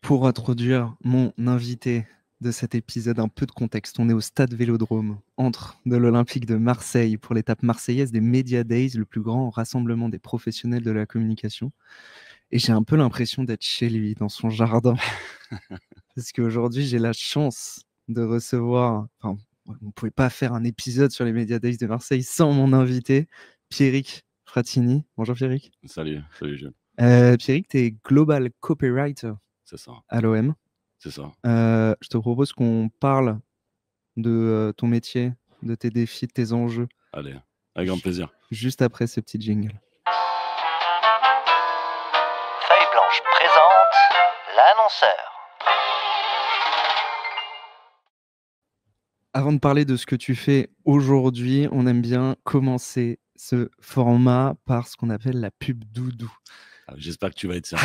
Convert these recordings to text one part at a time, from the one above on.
Pour introduire mon invité de cet épisode, un peu de contexte. On est au stade Vélodrome, entre de l'Olympique de Marseille pour l'étape marseillaise des Media Days, le plus grand rassemblement des professionnels de la communication. Et j'ai un peu l'impression d'être chez lui, dans son jardin. Parce qu'aujourd'hui, j'ai la chance de recevoir... Enfin, on ne pouvait pas faire un épisode sur les Media Days de Marseille sans mon invité, Pierrick Fratini. Bonjour Pierrick. Salut Jules. Pierrick, tu es Global Copywriter à l'OM. C'est ça. Je te propose qu'on parle de ton métier, de tes défis, de tes enjeux. Allez, avec grand plaisir. Juste après ce petit jingle. Feuille Blanche présente l'annonceur. Avant de parler de ce que tu fais aujourd'hui, on aime bien commencer ce format par ce qu'on appelle la pub doudou. J'espère que tu vas être servi.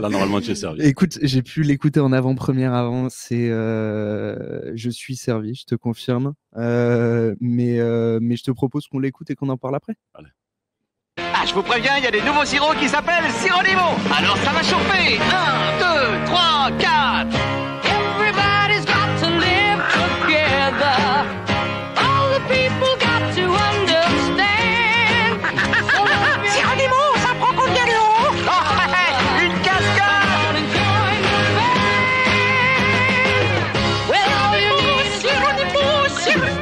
Là, normalement, tu es servi. Écoute, j'ai pu l'écouter en avant-première avant. Je suis servi, je te confirme. Mais je te propose qu'on l'écoute et qu'on en parle après. Allez. Ah, je vous préviens, il y a des nouveaux sirops qui s'appellent Sirop Limo. Alors ça va chauffer. 1, 2, 3, 4. Everybody's got to live together. All the people got to understand. Sirop Limo, ça prend combien de l'eau? Oh, une cascade. Well, all you need is Sirop Limo, Sirop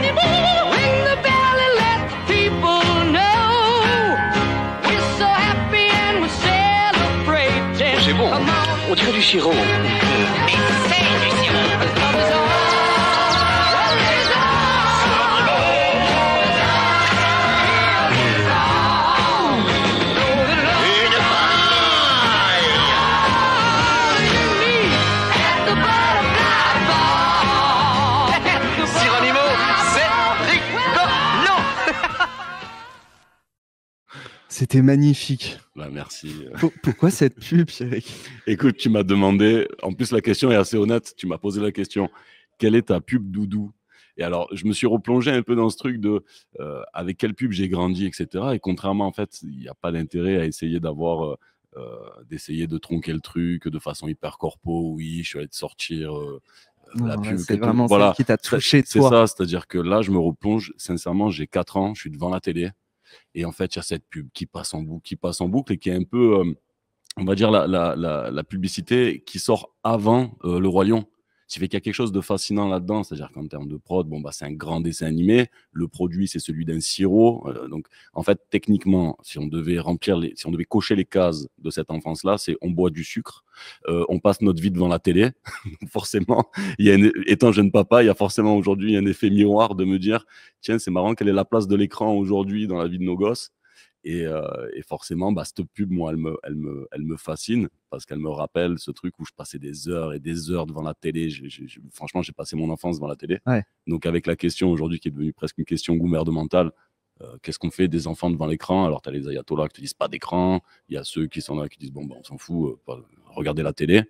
Limo. Ring the bell and let the people know. We're so happy and we're celebrating. C'est bon, on dirait du sirop. Sirop Limo, c'est rigolo. C'était magnifique. Bah, merci. Pourquoi cette pub, Pierrick? Écoute, tu m'as demandé, en plus la question est assez honnête, tu m'as posé la question, quelle est ta pub doudou? Et alors, je me suis replongé un peu dans ce truc de avec quelle pub j'ai grandi, etc. Et contrairement, en fait, il n'y a pas d'intérêt à essayer d'essayer de tronquer le truc de façon hyper corpo. Oui, je suis allé te sortir la pub. C'est vraiment ça qui t'a touché, C'est toi. ça, c'est-à-dire que là, je me replonge, sincèrement, j'ai 4 ans, je suis devant la télé. Et en fait, il y a cette pub qui passe en boucle et qui est un peu, on va dire, la publicité qui sort avant Le Roi Lion. Ce qui fait qu'il y a quelque chose de fascinant là-dedans, c'est-à-dire qu'en termes de prod, bon, bah, c'est un grand dessin animé. Le produit, c'est celui d'un sirop. Donc, en fait, techniquement, si on devait cocher les cases de cette enfance-là, c'est on boit du sucre, on passe notre vie devant la télé. Forcément, étant jeune papa, il y a forcément aujourd'hui un effet miroir de me dire, tiens, c'est marrant, quelle est la place de l'écran aujourd'hui dans la vie de nos gosses? Et forcément, bah, cette pub, moi, elle me fascine parce qu'elle me rappelle ce truc où je passais des heures et des heures devant la télé. Franchement, j'ai passé mon enfance devant la télé. Ouais. Donc, avec la question aujourd'hui qui est devenue presque une question gouvernementale, qu'est-ce qu'on fait des enfants devant l'écran? Alors, tu as les ayatollahs qui te disent pas d'écran. Il y a ceux qui sont là qui disent, bon, bah, on s'en fout, regardez la télé.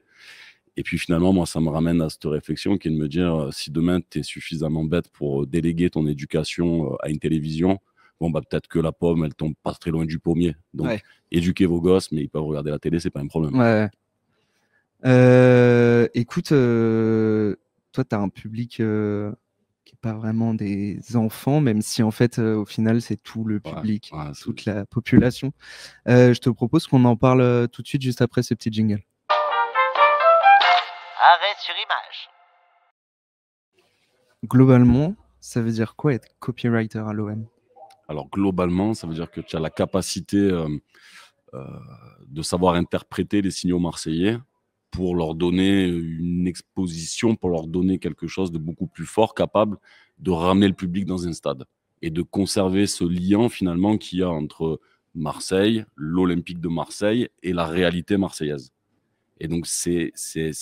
Et puis finalement, moi, ça me ramène à cette réflexion qui est de me dire, si demain, tu es suffisamment bête pour déléguer ton éducation à une télévision, bon, bah, peut-être que la pomme, elle tombe pas très loin du pommier. Donc, éduquez vos gosses, mais ils peuvent regarder la télé, c'est pas un problème. Ouais. Écoute, toi, tu as un public qui n'est pas vraiment des enfants, même si en fait, au final, c'est tout le public, toute la population. Je te propose qu'on en parle tout de suite, juste après ce petit jingle. Arrêt sur image. Globalement, ça veut dire quoi être copywriter à l'OM? Alors, globalement, ça veut dire que tu as la capacité de savoir interpréter les signaux marseillais pour leur donner une exposition, pour leur donner quelque chose de beaucoup plus fort, capable de ramener le public dans un stade et de conserver ce lien finalement qu'il y a entre Marseille, l'Olympique de Marseille et la réalité marseillaise. Et donc, c'est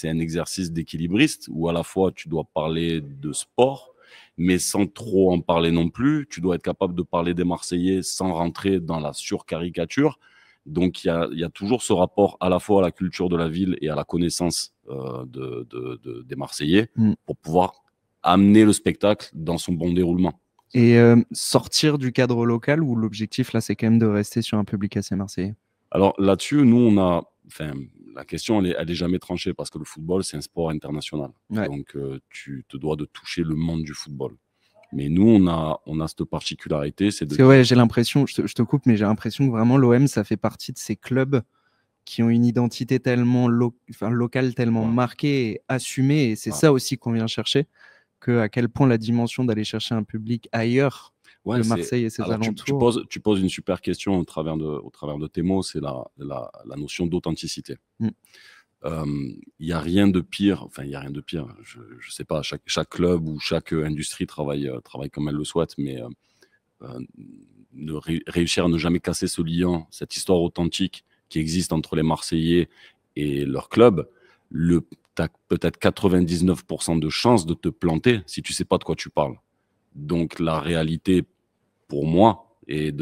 un exercice d'équilibriste où à la fois tu dois parler de sport, mais sans trop en parler non plus. Tu dois être capable de parler des Marseillais sans rentrer dans la surcaricature. Donc, il y a toujours ce rapport à la fois à la culture de la ville et à la connaissance des Marseillais pour pouvoir amener le spectacle dans son bon déroulement. Et sortir du cadre local où l'objectif, là, c'est quand même de rester sur un public assez marseillais? Alors là-dessus, nous, on a... Enfin, la question, elle est jamais tranchée parce que le football, c'est un sport international. Ouais. Donc, tu te dois de toucher le monde du football. Mais nous, on a cette particularité, c'est de Parce que ouais, j'ai l'impression, je te coupe, mais j'ai l'impression que vraiment l'OM, ça fait partie de ces clubs qui ont une identité tellement locale, tellement Ouais. marquée et assumée. Et c'est Ouais. ça aussi qu'on vient chercher, que à quel point la dimension d'aller chercher un public ailleurs Ouais, que c'est- Marseille et ses alors, alentours. tu poses une super question au travers de tes mots, c'est la notion d'authenticité. Mm. Il n'y a rien de pire, enfin, il n'y a rien de pire. Je ne sais pas, chaque club ou chaque industrie travaille comme elle le souhaite, mais réussir à ne jamais casser ce lien, cette histoire authentique qui existe entre les Marseillais et leur club, tu as peut-être 99% de chances de te planter si tu ne sais pas de quoi tu parles. Donc, la réalité, pour moi, et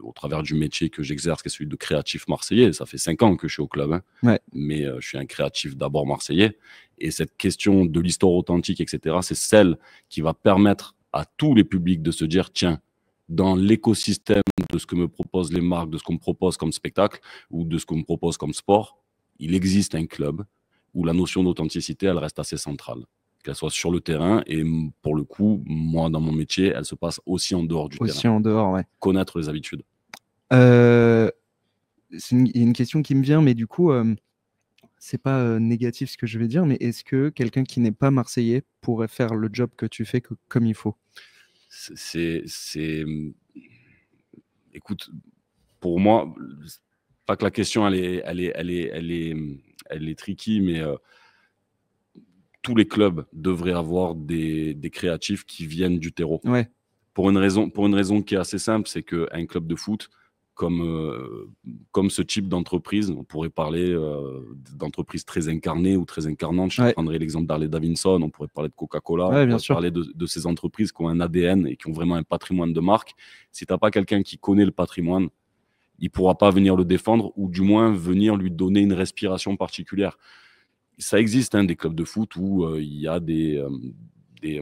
au travers du métier que j'exerce, qui est celui de créatif marseillais, ça fait 5 ans que je suis au club, hein, Ouais. mais je suis un créatif d'abord marseillais. Et cette question de l'histoire authentique, etc., c'est celle qui va permettre à tous les publics de se dire, tiens, dans l'écosystème de ce que me proposent les marques, de ce qu'on me propose comme spectacle ou de ce qu'on me propose comme sport, il existe un club où la notion d'authenticité, elle reste assez centrale. Qu'elle soit sur le terrain et pour le coup, moi, dans mon métier, elle se passe aussi en dehors du Aussi terrain. en dehors, ouais. Connaître les habitudes. Il y a une question qui me vient, mais du coup, c'est pas négatif ce que je vais dire, mais est-ce que quelqu'un qui n'est pas marseillais pourrait faire le job que tu fais comme il faut? Écoute, pour moi, pas que la question elle est tricky, mais tous les clubs devraient avoir des créatifs qui viennent du terreau. Ouais. Pour une raison qui est assez simple, c'est qu'un club de foot, comme ce type d'entreprise, on pourrait parler d'entreprises très incarnées ou très incarnantes. Je Ouais. prendrais l'exemple d'Harley Davidson, on pourrait parler de Coca-Cola, Ouais, on bien pourrait sûr. parler de ces entreprises qui ont un ADN et qui ont vraiment un patrimoine de marque. Si tu n'as pas quelqu'un qui connaît le patrimoine, il ne pourra pas venir le défendre ou du moins venir lui donner une respiration particulière. Ça existe, hein, des clubs de foot où il y a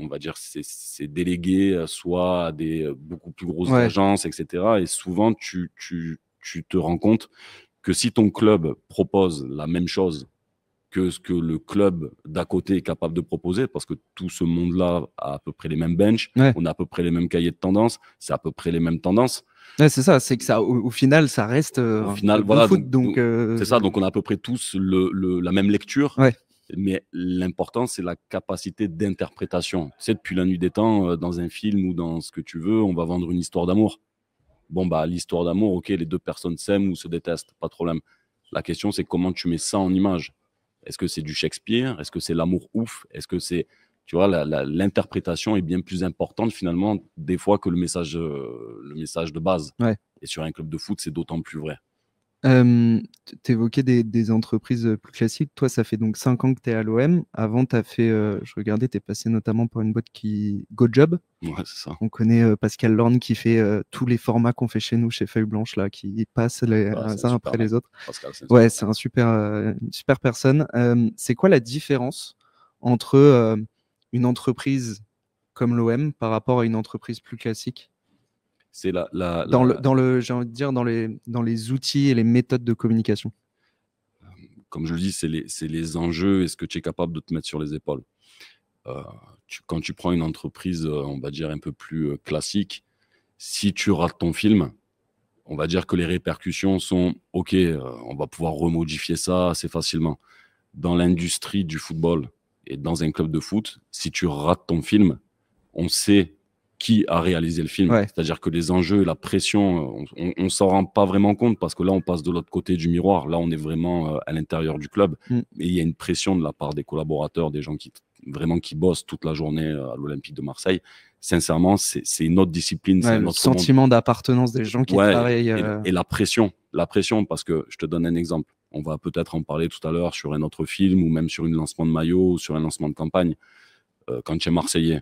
on va dire, c'est délégué soit à des beaucoup plus grosses Ouais. agences, etc. Et souvent, tu te rends compte que si ton club propose la même chose que ce que le club d'à côté est capable de proposer, parce que tout ce monde-là a à peu près les mêmes benches, Ouais. on a à peu près les mêmes cahiers de tendance, c'est à peu près les mêmes tendances. Ouais, c'est ça, c'est que ça, au final, ça reste Au un final, club de voilà, foot, donc c'est ça, donc on a à peu près tous la même lecture. Ouais. Mais l'important, c'est la capacité d'interprétation. Tu sais, depuis la nuit des temps, dans un film ou dans ce que tu veux, on va vendre une histoire d'amour. Bon, bah, l'histoire d'amour, ok, les deux personnes s'aiment ou se détestent, pas de problème. La question, c'est comment tu mets ça en image. Est-ce que c'est du Shakespeare? Est-ce que c'est l'amour ouf? Est-ce que c'est, tu vois, l'interprétation est bien plus importante finalement, des fois, que le message de base. Ouais. Et sur un club de foot, c'est d'autant plus vrai. Tu évoquais des entreprises plus classiques. Toi, ça fait donc 5 ans que tu es à l'OM. Avant, tu as fait, je regardais, tu es passé notamment par une boîte qui GoJob. Ouais, c'est ça. On connaît Pascal Lorne qui fait tous les formats qu'on fait chez nous, chez Feuille Blanche, là, qui passe les Ouais, c'est uns un après super les mec. autres. Pascal, c'est un Ouais, super c'est une super personne. C'est quoi la différence entre une entreprise comme l'OM par rapport à une entreprise plus classique? C'est J'ai envie de dire, dans les outils et les méthodes de communication. comme je le dis, c'est les enjeux et ce que tu es capable de te mettre sur les épaules. Quand tu prends une entreprise, on va dire, un peu plus classique, si tu rates ton film, on va dire que les répercussions sont OK, on va pouvoir remodifier ça assez facilement. Dans l'industrie du football et dans un club de foot, si tu rates ton film, on sait qui a réalisé le film. Ouais. C'est-à-dire que les enjeux, la pression, on s'en rend pas vraiment compte parce que là, on passe de l'autre côté du miroir. Là, on est vraiment à l'intérieur du club. Mm. Mais il y a une pression de la part des collaborateurs, des gens qui bossent toute la journée à l'Olympique de Marseille. Sincèrement, c'est une autre discipline. C'est Ouais, un le autre monde. sentiment d'appartenance des gens qui Ouais, travaillent. et la pression, parce que je te donne un exemple. On va peut-être en parler tout à l'heure sur un autre film ou même sur un lancement de maillot ou sur un lancement de campagne. Quand tu es Marseillais,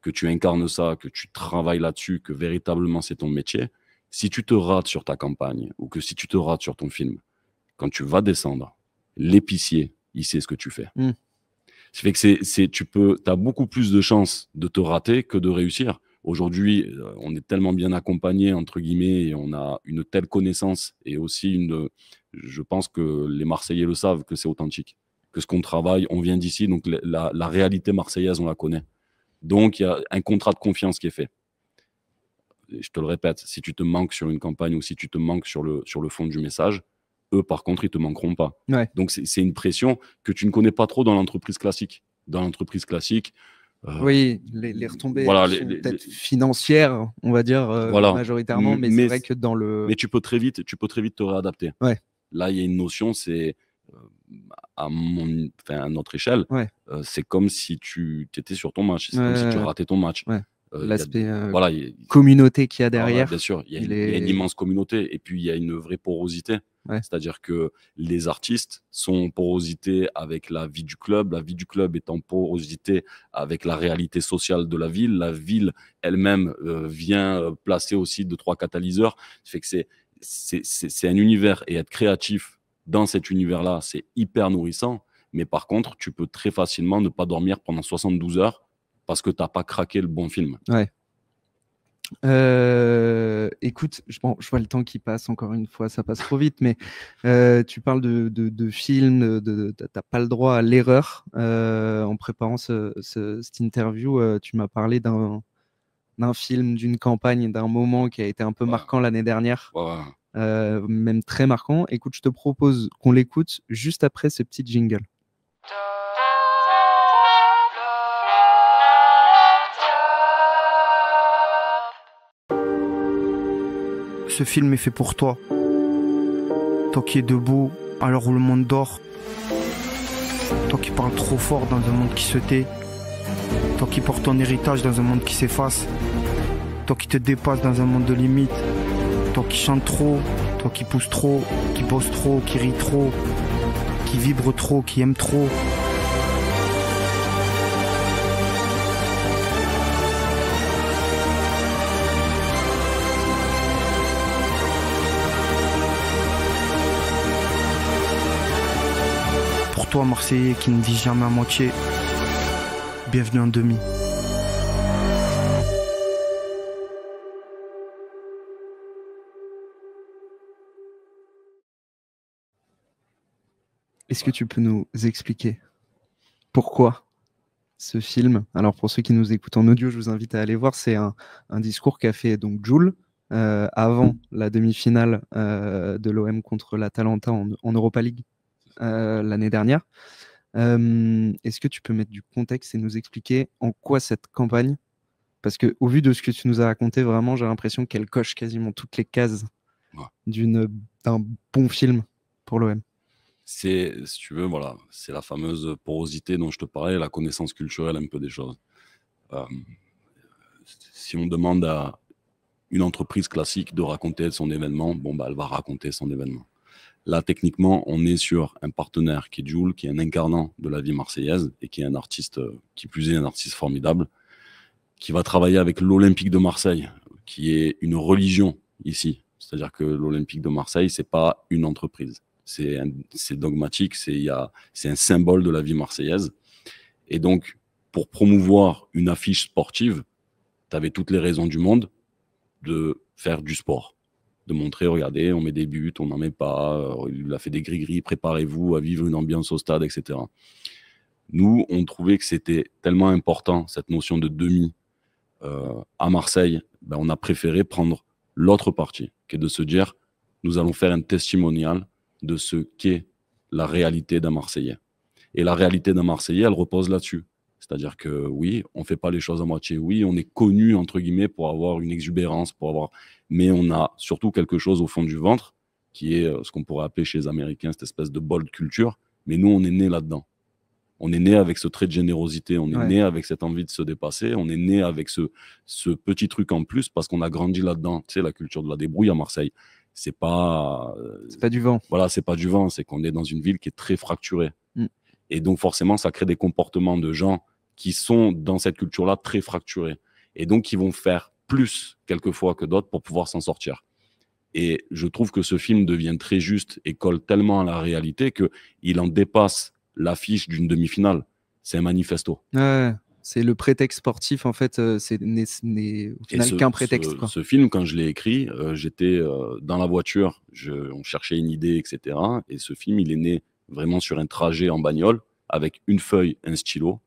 que tu incarnes ça, que tu travailles là-dessus, que véritablement c'est ton métier, si tu te rates sur ta campagne ou que si tu te rates sur ton film, quand tu vas descendre, l'épicier, il sait ce que tu fais. Mm. Ça fait que tu as beaucoup plus de chances de te rater que de réussir. Aujourd'hui, on est tellement bien accompagné, entre guillemets, et on a une telle connaissance et aussi Je pense que les Marseillais le savent, que c'est authentique, que ce qu'on travaille, on vient d'ici, donc la réalité marseillaise, on la connaît. Donc, il y a un contrat de confiance qui est fait. Et je te le répète, si tu te manques sur une campagne ou si tu te manques sur le fond du message, eux, par contre, ils ne te manqueront pas. Ouais. Donc, c'est une pression que tu ne connais pas trop dans l'entreprise classique. Dans l'entreprise classique, Oui, les retombées voilà, sont peut-être financières, on va dire, voilà. majoritairement, mais c'est Mais vrai que dans le... Mais tu peux très vite te réadapter. Ouais. Là, il y a une notion, c'est à notre échelle, Ouais. c'est comme si tu étais sur ton match, c'est comme si tu ratais ton match. Ouais. L'aspect voilà, communauté qu'il y a derrière. Bien sûr, il y a une immense communauté et puis il y a une vraie porosité. Ouais. C'est-à-dire que les artistes sont en porosité avec la vie du club est en porosité avec la réalité sociale de la ville elle-même vient placer aussi 2-3 catalyseurs. Ça fait que c'est un univers et être créatif dans cet univers-là, c'est hyper nourrissant. Mais par contre, tu peux très facilement ne pas dormir pendant 72 heures parce que tu n'as pas craqué le bon film. Ouais. Écoute, je vois le temps qui passe, encore une fois, ça passe trop vite, mais tu parles de films, t'as pas le droit à l'erreur. En préparant cette interview, tu m'as parlé d'un film, d'une campagne, d'un moment qui a été un peu marquant l'année dernière, même très marquant. Écoute, je te propose qu'on l'écoute juste après ce petit jingle. Ce film est fait pour toi. Toi qui es debout à l'heure où le monde dort. Toi qui parles trop fort dans un monde qui se tait. Toi qui portes ton héritage dans un monde qui s'efface. Toi qui te dépasse dans un monde de limites. Toi qui chante trop. Toi qui pousse trop. Qui bosse trop. Qui rit trop. Qui vibre trop. Qui aime trop. Toi Marseillais qui ne vis jamais à moitié, bienvenue en demi. Est-ce que tu peux nous expliquer pourquoi ce film? Alors pour ceux qui nous écoutent en audio, je vous invite à aller voir, c'est un discours qu'a fait donc Jul avant la demi-finale de l'OM contre l'Atalanta en Europa League. L'année dernière. Est-ce que tu peux mettre du contexte et nous expliquer en quoi cette campagne, parce qu'au vu de ce que tu nous as raconté, vraiment j'ai l'impression qu'elle coche quasiment toutes les cases d'un bon film pour l'OM. Si tu veux, voilà, c'est la fameuse porosité dont je te parlais, la connaissance culturelle un peu des choses. Si on demande à une entreprise classique de raconter son événement, elle va raconter son événement. Là, techniquement, on est sur un partenaire qui est Jul, qui est un incarnant de la vie marseillaise et qui est un artiste, qui plus est un artiste formidable, qui va travailler avec l'Olympique de Marseille, qui est une religion ici. C'est-à-dire que l'Olympique de Marseille, c'est pas une entreprise. C'est dogmatique, c'est un symbole de la vie marseillaise. Et donc, pour promouvoir une affiche sportive, tu avais toutes les raisons du monde de faire du sport. De montrer, regardez, on met des buts, on n'en met pas, il a fait des gris-gris, préparez-vous à vivre une ambiance au stade, etc. Nous, on trouvait que c'était tellement important, cette notion de demi à Marseille, on a préféré prendre l'autre partie, qui est de se dire, nous allons faire un testimonial de ce qu'est la réalité d'un Marseillais. Et la réalité d'un Marseillais, elle repose là-dessus. C'est-à-dire que oui, on ne fait pas les choses à moitié. Oui, on est connu, entre guillemets, pour avoir une exubérance, mais on a surtout quelque chose au fond du ventre, qui est ce qu'on pourrait appeler chez les Américains cette espèce de bold culture. Mais nous, on est né là-dedans. On est né avec ce trait de générosité, on est né avec cette envie de se dépasser, on est né avec ce petit truc en plus parce qu'on a grandi là-dedans. Tu sais, la culture de la débrouille à Marseille, c'est pas du vent. Voilà, c'est pas du vent, c'est qu'on est dans une ville qui est très fracturée. Et donc, forcément, ça crée des comportements de gens qui sont dans cette culture-là très fracturés et donc qui vont faire plus quelquefois que d'autres pour pouvoir s'en sortir. Et je trouve que ce film devient très juste et colle tellement à la réalité qu'il en dépasse l'affiche d'une demi-finale. C'est un manifesto. C'est le prétexte sportif, en fait, n'est au Et final qu'un prétexte, quoi. ce film, quand je l'ai écrit, j'étais dans la voiture, on cherchait une idée, etc. Et ce film, il est né vraiment sur un trajet en bagnole avec une feuille, un stylo.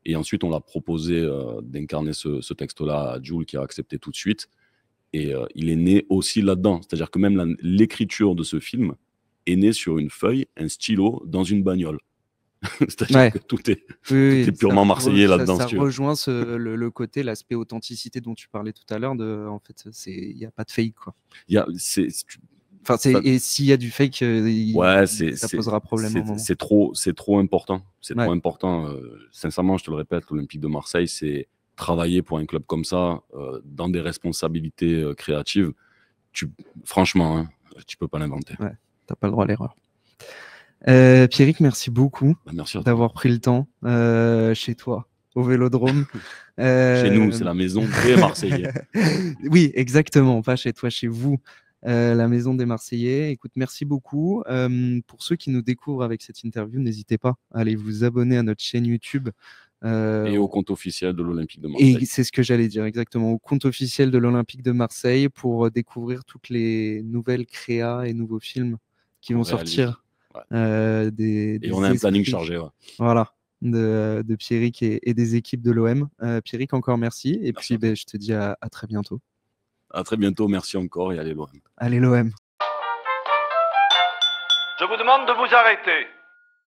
Et ensuite, on l'a proposé d'incarner ce texte-là à Jules, qui a accepté tout de suite. Et il est né aussi là-dedans. C'est-à-dire que même l'écriture de ce film est née sur une feuille, un stylo, dans une bagnole. C'est-à-dire Ouais. que tout est Oui, c'est purement marseillais là-dedans, Ça si tu veux. rejoint le côté, l'aspect authenticité dont tu parlais tout à l'heure. En fait, il n'y a pas de fake, quoi. Enfin, Ça- et s'il y a du fake, Ouais, ça posera problème à un moment. c'est trop important. C'est Ouais. trop important. Sincèrement, je te le répète, l'Olympique de Marseille, c'est travailler pour un club comme ça, dans des responsabilités créatives. Franchement, hein, tu peux pas l'inventer. Ouais, t'as pas le droit à l'erreur. Pierrick, merci beaucoup Bah, merci à toi. d'avoir pris le temps chez toi, au Vélodrome. Chez nous, c'est la maison des Marseillais. Oui, exactement, pas chez toi, chez vous, la maison des Marseillais. Écoute, merci beaucoup. Pour ceux qui nous découvrent avec cette interview, n'hésitez pas à aller vous abonner à notre chaîne YouTube. Et au compte officiel de l'Olympique de Marseille. Et c'est ce que j'allais dire exactement, au compte officiel de l'Olympique de Marseille pour découvrir toutes les nouvelles créas et nouveaux films qui Qu'on vont réalise. sortir. Ouais. Des Et on a un planning esprits, chargé. Ouais. voilà, de Pierrick et des équipes de l'OM. Pierrick, encore merci. Et Merci à puis, je te dis à très bientôt. À très bientôt. Merci encore et allez loin. Allez, l'OM. Je vous demande de vous arrêter.